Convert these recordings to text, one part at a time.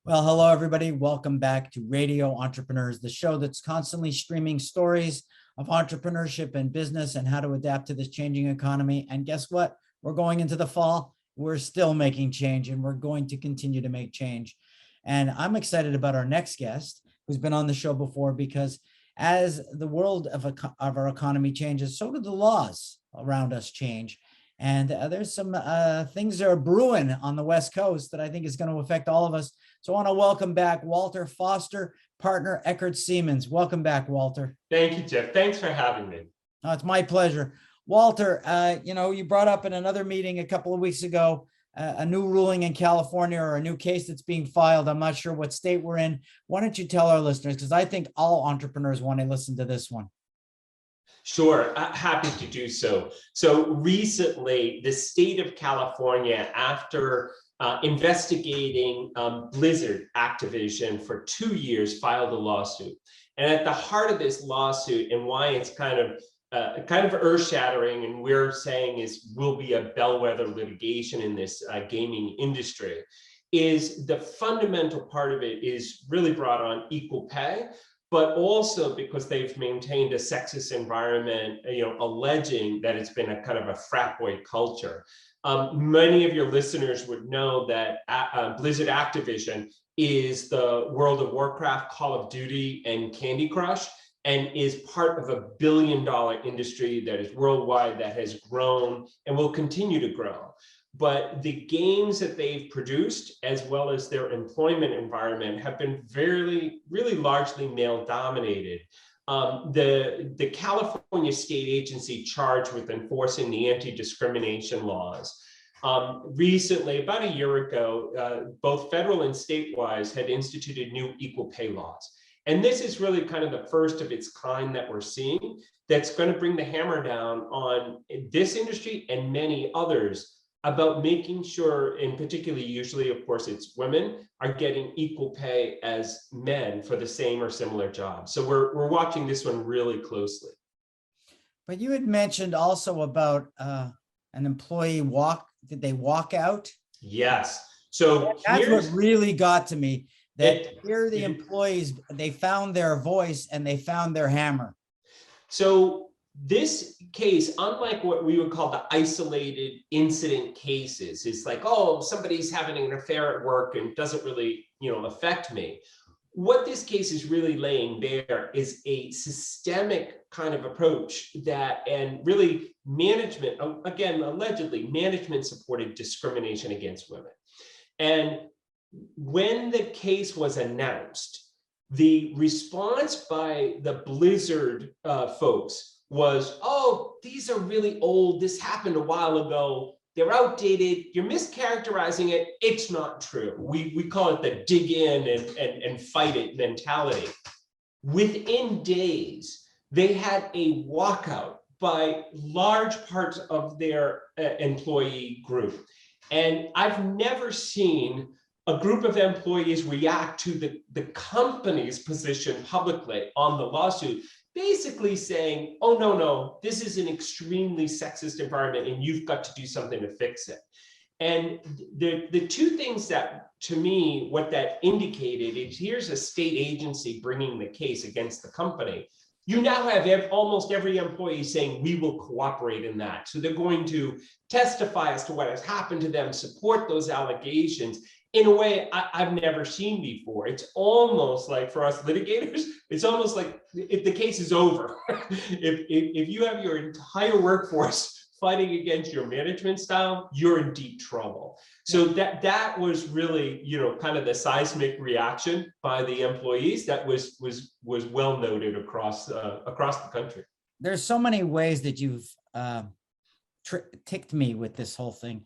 Well, hello, everybody. Welcome back to Radio Entrepreneurs, the show that's constantly streaming stories of entrepreneurship and business and how to adapt to this changing economy. And guess what? We're going into the fall. We're still making change, and we're going to continue to make change. And I'm excited about our next guest, who's been on the show before, because as the world of our economy changes, so do the laws around us change. And there's some things that are brewing on the West Coast that I think is going to affect all of us. So I want to welcome back Walter Foster, partner Eckert Seamans. Welcome back, Walter. Thank you, Jeff. Thanks for having me. Oh, it's my pleasure. Walter, you brought up in another meeting a couple of weeks ago a new ruling in California, or a new case that's being filed. I'm not sure what state we're in. Why don't you tell our listeners, because I think all entrepreneurs want to listen to this one. Sure, happy to do so. So recently, the state of California, after investigating Blizzard Activision for 2 years, filed a lawsuit. And at the heart of this lawsuit, and why it's kind of earth-shattering, and we're saying will be a bellwether litigation in this gaming industry, is the fundamental part of it is really brought on equal pay, but also because they've maintained a sexist environment, alleging that it's been a kind of a frat boy culture. Many of your listeners would know that Blizzard Activision is the World of Warcraft, Call of Duty, and Candy Crush, and is part of $1 billion industry that is worldwide, that has grown and will continue to grow. But the games that they've produced, as well as their employment environment, have been really largely male dominated. The California state agency charged with enforcing the anti-discrimination laws recently, about a year ago, both federal and statewide had instituted new equal pay laws. And this is really kind of the first of its kind that we're seeing that's going to bring the hammer down on this industry and many others about making sure, and particularly usually, of course, it's women, are getting equal pay as men for the same or similar jobs. So we're watching this one really closely. But you had mentioned also about an employee did they walk out? Yes. So that's what really got to me, that here the employees, they found their voice and they found their hammer. So this case, unlike what we would call the isolated incident cases, is like, oh, somebody's having an affair at work and doesn't really, affect me. What this case is really laying bare is a systemic kind of approach and really management, again, allegedly management supported discrimination against women. And when the case was announced, the response by the Blizzard folks was, oh, these are really old. This happened a while ago. They're outdated. You're mischaracterizing it. It's not true. We call it the dig in and fight it mentality. Within days, they had a walkout by large parts of their employee group. And I've never seen a group of employees react to the company's position publicly on the lawsuit, basically saying, oh, no, this is an extremely sexist environment and you've got to do something to fix it. And the two things that, to me, what that indicated is, here's a state agency bringing the case against the company. You now have almost every employee saying, we will cooperate in that. So they're going to testify as to what has happened to them, support those allegations in a way I've never seen before. It's almost like, for us litigators, it's almost like if the case is over, if you have your entire workforce fighting against your management style, you're in deep trouble. So that was really, kind of the seismic reaction by the employees that was well noted across the country. There's so many ways that you've ticked me with this whole thing.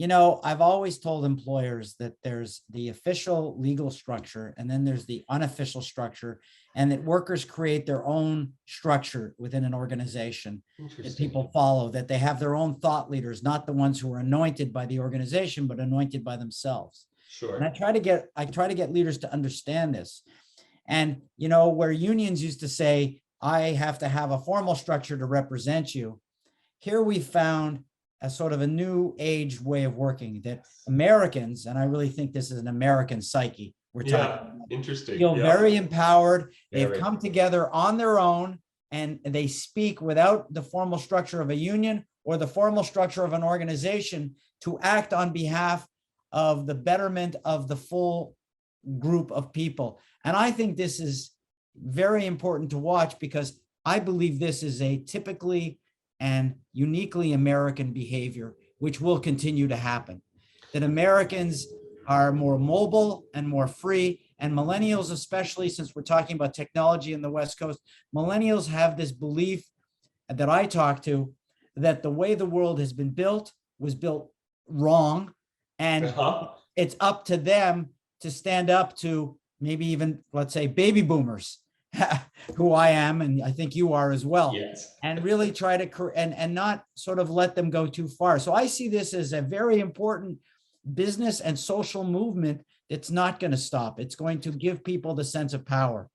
I've always told employers that there's the official legal structure and then there's the unofficial structure, and that workers create their own structure within an organization that people follow, that they have their own thought leaders, not the ones who are anointed by the organization, but anointed by themselves. Sure. And I try to get leaders to understand this. And, where unions used to say, I have to have a formal structure to represent you, here we found a sort of a new age way of working that Americans, and I really think this is an American psyche, we're Yeah, talking. interesting. Feel Yeah. very empowered. They've Very. come together on their own and they speak without the formal structure of a union or the formal structure of an organization to act on behalf of the betterment of the full group of people. And I think this is very important to watch because I believe this is a typically and uniquely American behavior, which will continue to happen. That Americans are more mobile and more free, and millennials, especially since we're talking about technology in the West Coast, millennials have this belief that I talk to that the way the world has been built was built wrong, and it's up to them to stand up to maybe even, let's say, baby boomers, who I am, and I think you are as well. Yes. And really try to, and not sort of let them go too far. So I see this as a very important business and social movement that's not going to stop. It's going to give people the sense of power.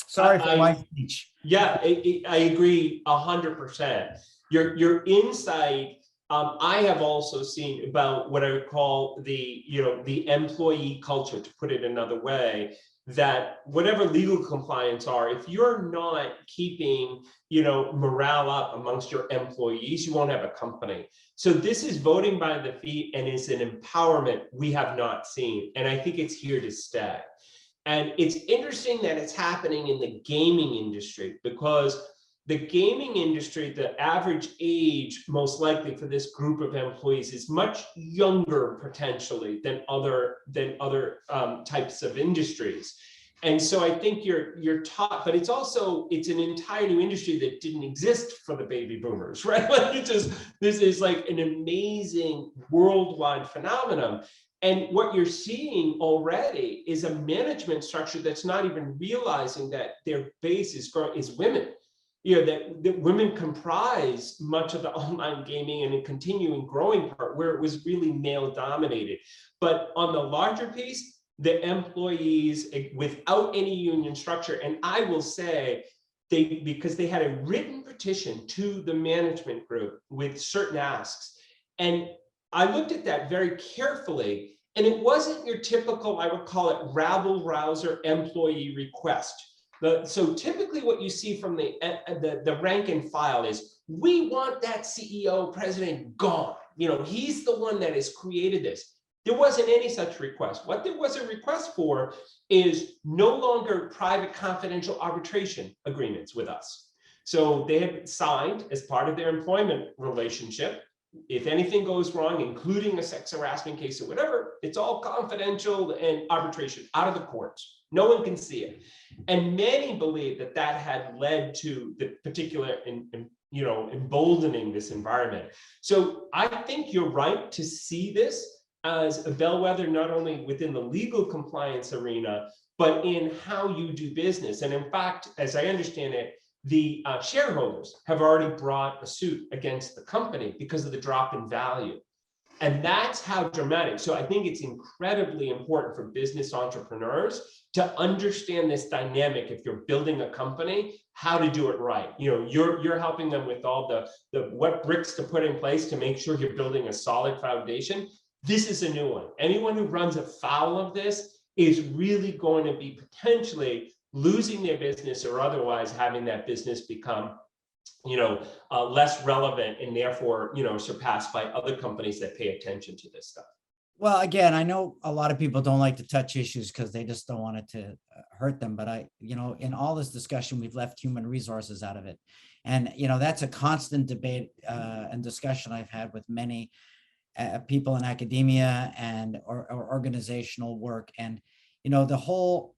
Sorry for my speech. Yeah, I agree 100%. Your insight. I have also seen about what I would call the employee culture, to put it another way, that whatever legal compliance are, if you're not keeping morale up amongst your employees, you won't have a company. So this is voting by the feet, and is an empowerment we have not seen, and I think it's here to stay. And it's interesting that it's happening in the gaming industry, because the gaming industry, the average age most likely for this group of employees is much younger potentially than other types of industries. And so I think you're taught, but it's an entire new industry that didn't exist for the baby boomers, right? Like this is like an amazing worldwide phenomenon. And what you're seeing already is a management structure that's not even realizing that their base is women. That women comprise much of the online gaming and a continuing growing part where it was really male dominated. But on the larger piece, the employees without any union structure, and I will say because they had a written petition to the management group with certain asks. And I looked at that very carefully, and it wasn't your typical, I would call it rabble-rouser employee request. So typically what you see from the rank and file is, we want that CEO president gone. He's the one that has created this. There wasn't any such request. What there was a request for is no longer private confidential arbitration agreements with us. So they had signed as part of their employment relationship, if anything goes wrong, including a sex harassment case or whatever, it's all confidential and arbitration out of the courts. No one can see it. And many believe that had led to the particular, emboldening this environment. So I think you're right to see this as a bellwether, not only within the legal compliance arena, but in how you do business. And in fact, as I understand it, the shareholders have already brought a suit against the company because of the drop in value. And that's how dramatic. So I think it's incredibly important for business entrepreneurs to understand this dynamic. If you're building a company, how to do it right. You're helping them with all the what bricks to put in place to make sure you're building a solid foundation. This is a new one. Anyone who runs afoul of this is really going to be potentially losing their business, or otherwise having that business become less relevant, and therefore surpassed by other companies that pay attention to this stuff. Well, again, I know a lot of people don't like to touch issues because they just don't want it to hurt them. But in all this discussion, we've left human resources out of it. And, that's a constant debate and discussion I've had with many people in academia and or organizational work. And, the whole,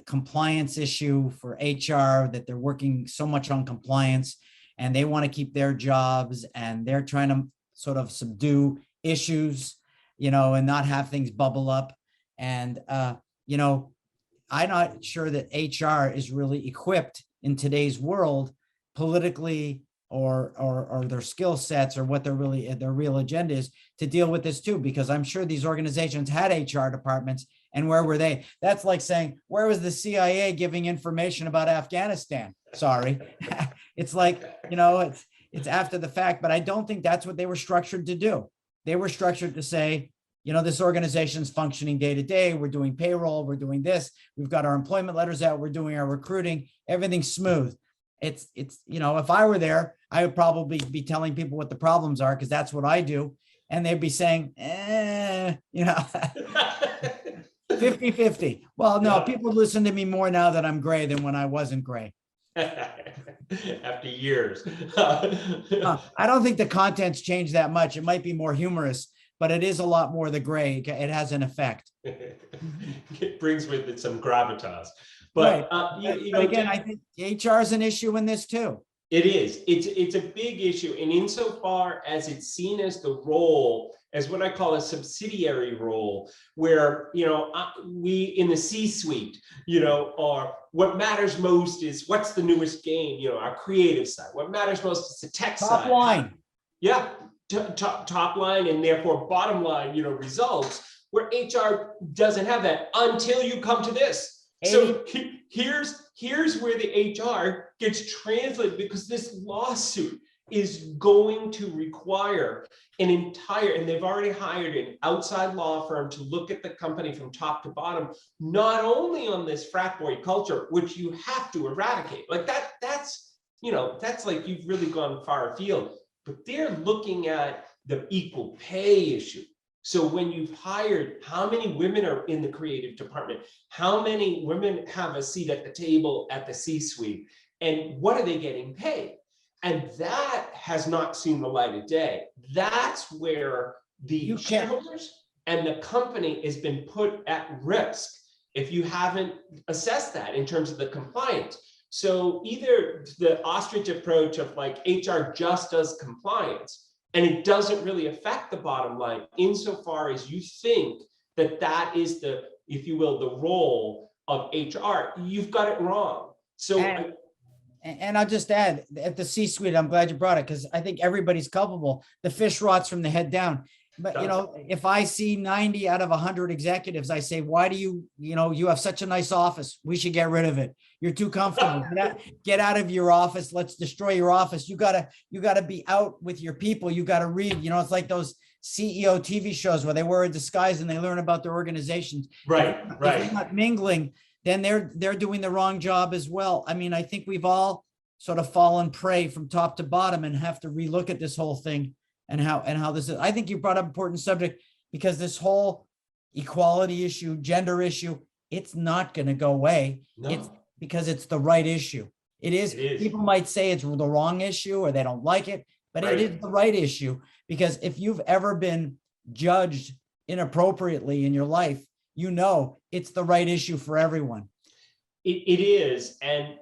compliance issue for HR, that they're working so much on compliance and they want to keep their jobs, and they're trying to sort of subdue issues, and not have things bubble up. And, I'm not sure that HR is really equipped in today's world politically, or their skill sets, or what their real agenda is to deal with this too, because I'm sure these organizations had HR departments, and where were they? That's like saying, where was the CIA giving information about Afghanistan? Sorry. It's like, it's after the fact, but I don't think that's what they were structured to do. They were structured to say, this organization's functioning day to day. We're doing payroll. We're doing this. We've got our employment letters out. We're doing our recruiting. Everything's smooth. It's if I were there, I would probably be telling people what the problems are, because that's what I do. And they'd be saying, 50-50. Well, no, people listen to me more now that I'm gray than when I wasn't gray. After years. I don't think the content's changed that much. It might be more humorous, but it is a lot more the gray. It has an effect. It brings with it some gravitas. But, right. But again, I think HR is an issue in this too. It is. It's a big issue. And insofar as it's seen as the role, as what I call a subsidiary role, where, we in the C-suite, are what matters most is what's the newest game, our creative side. What matters most is the tech side. Top line. Yeah. Top line, and therefore bottom line, results, where HR doesn't have that until you come to this. So here's where the HR gets translated, because this lawsuit is going to require and they've already hired an outside law firm to look at the company from top to bottom, not only on this frat boy culture, which you have to eradicate. Like that's like you've really gone far afield, but they're looking at the equal pay issue. So when you've hired, how many women are in the creative department? How many women have a seat at the table at the C-suite? And what are they getting paid? And that has not seen the light of day. That's where the shareholders and the company has been put at risk if you haven't assessed that in terms of the compliance. So either the ostrich approach of like HR just does compliance, and it doesn't really affect the bottom line insofar as you think that is the, if you will, the role of HR, you've got it wrong. So, and I'll just add, at the C-suite, I'm glad you brought it, because I think everybody's culpable. The fish rots from the head down. But, if I see 90 out of 100 executives, I say, why do you have such a nice office? We should get rid of it. You're too comfortable. Get out of your office. Let's destroy your office. You gotta be out with your people. You got to read, it's like those CEO TV shows where they wear a disguise and they learn about their organizations. Right. If they're not mingling, then they're doing the wrong job as well. I mean, I think we've all sort of fallen prey from top to bottom and have to relook at this whole thing. And how this is. I think you brought up an important subject, because this whole equality issue, gender issue, it's not going to go away. No. It's because it's the right issue. It is. People might say it's the wrong issue or they don't like it, but it is the right issue, because if you've ever been judged inappropriately in your life, it's the right issue for everyone. It is, and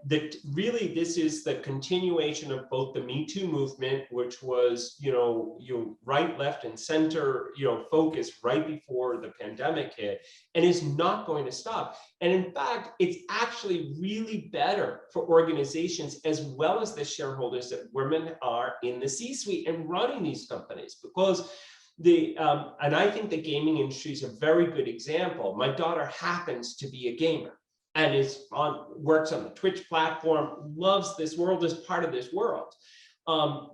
really this is the continuation of both the Me Too movement, which was, right, left, and center, focus right before the pandemic hit, and is not going to stop. And in fact, it's actually really better for organizations as well as the shareholders that women are in the C-suite and running these companies, because and I think the gaming industry is a very good example. My daughter happens to be a gamer, and works on the Twitch platform, loves this world, is part of this world.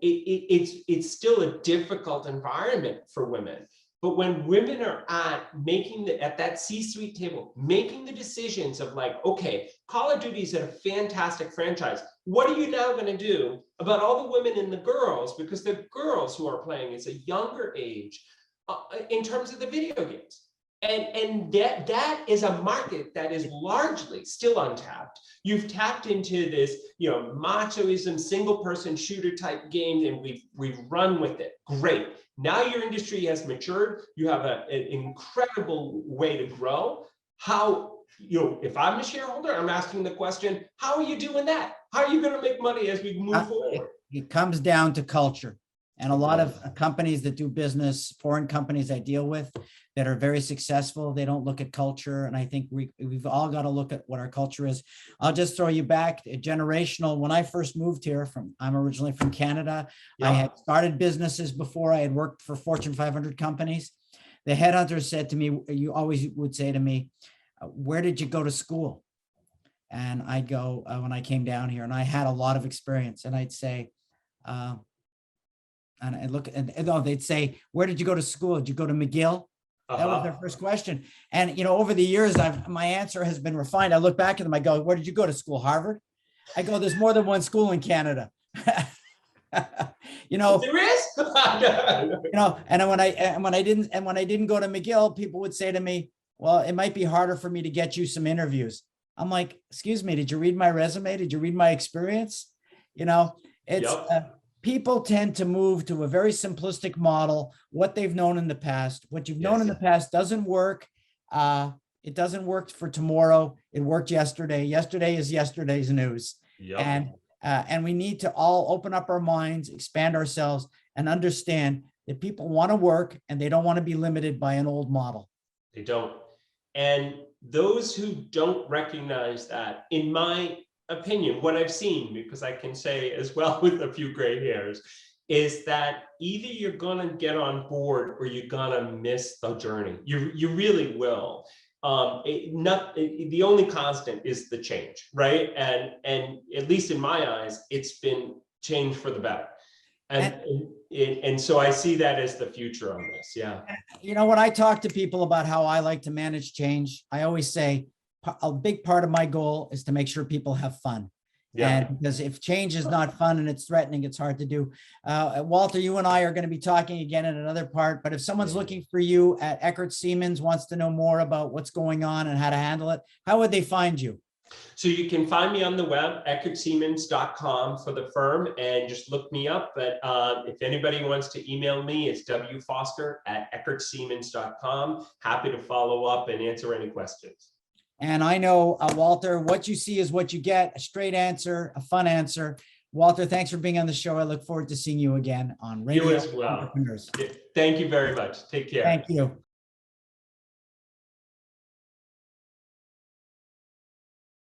It's still a difficult environment for women. But when women are at that C-suite table, making the decisions of like, okay, Call of Duty is a fantastic franchise. What are you now going to do about all the women and the girls? Because the girls who are playing is a younger age in terms of the video games. And that is a market that is largely still untapped. You've tapped into this, machoism, single person shooter type game, and we've run with it. Great. Now your industry has matured. You have an incredible way to grow. How, if I'm a shareholder, I'm asking the question, how are you doing that? How are you going to make money as we move forward? It comes down to culture. And a lot of companies that do business, foreign companies I deal with that are very successful, they don't look at culture. And I think we've all got to look at what our culture is. I'll just throw you back generational. When I first moved here I'm originally from Canada. Yeah. I had started businesses before. I had worked for Fortune 500 companies. The headhunter said to me, you always would say to me, where did you go to school? And I'd go, when I came down here, and I had a lot of experience, and I'd say, and I look, and they'd say, where did you go to school? Did you go to McGill? That was their first question. And, over the years, my answer has been refined. I look back at them, I go, where did you go to school? Harvard? I go, there's more than one school in Canada. There is. And when I didn't go to McGill, people would say to me, well, it might be harder for me to get you some interviews. I'm like, excuse me, did you read my resume? Did you read my experience? People tend to move to a very simplistic model, what they've known in the past. What you've known in the past doesn't work. It doesn't work for tomorrow. It worked yesterday. Yesterday is yesterday's news. And we need to all open up our minds, expand ourselves, and understand that people want to work and they don't want to be limited by an old model. They don't. And those who don't recognize that, in my opinion, what I've seen, because I can say as well with a few gray hairs, is that either you're going to get on board or you're going to miss the journey. You really will. The only constant is the change, right? And at least in my eyes, it's been changed for the better. And so I see that as the future on this. Yeah. When I talk to people about how I like to manage change, I always say a big part of my goal is to make sure people have fun. And because if change is not fun and it's threatening, it's hard to do. Walter, you and I are going to be talking again in another part, but if someone's looking for you at Eckert Seamans, wants to know more about what's going on and how to handle it, how would they find you? So you can find me on the web, eckertseamans.com for the firm, and just look me up. But if anybody wants to email me, it's wfoster@eckertseamans.com. Happy to follow up and answer any questions. And I know, Walter, what you see is what you get, a straight answer, a fun answer. Walter, thanks for being on the show. I look forward to seeing you again on Radio You as well. Entrepreneurs. Thank you very much. Take care. Thank you.